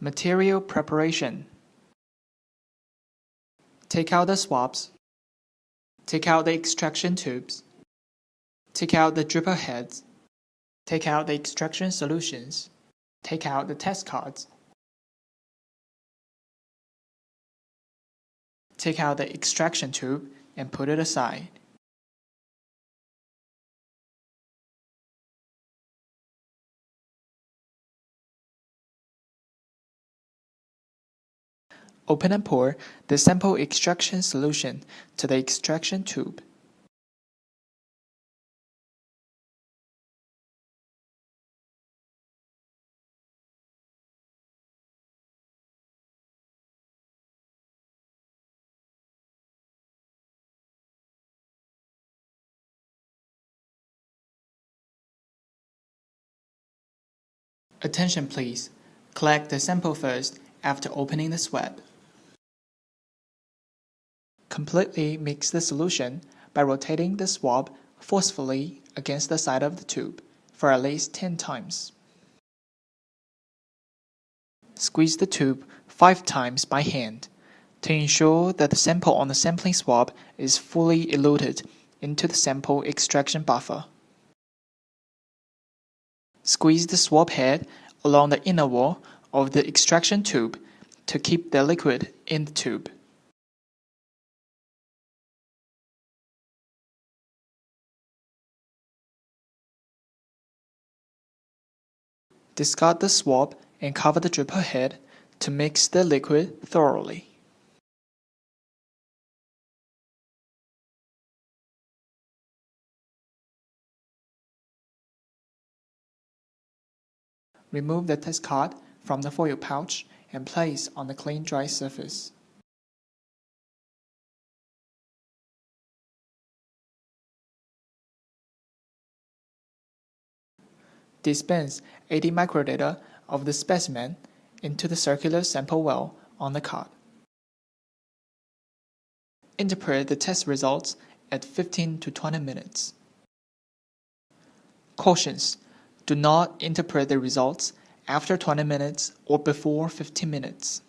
Material preparation. Take out the swabs. Take out the extraction tubes. Take out the dripper heads. Take out the extraction solutions. Take out the test cards. Take out the extraction tube and put it aside. Open and pour the sample extraction solution to the extraction tube. Attention please, collect the sample first after opening the swab. Completely mix the solution by rotating the swab forcefully against the side of the tube for at least 10 times. Squeeze the tube 5 times by hand to ensure that the sample on the sampling swab is fully eluted into the sample extraction buffer. Squeeze the swab head along the inner wall of the extraction tube to keep the liquid in the tube. Discard the swab and cover the dripper head to mix the liquid thoroughly. Remove the test card from the foil pouch and place on the clean dry surface. Dispense 80 microliter of the specimen into the circular sample well on the card. Interpret the test results at 15 to 20 minutes. Cautions: do not interpret the results after 20 minutes or before 15 minutes.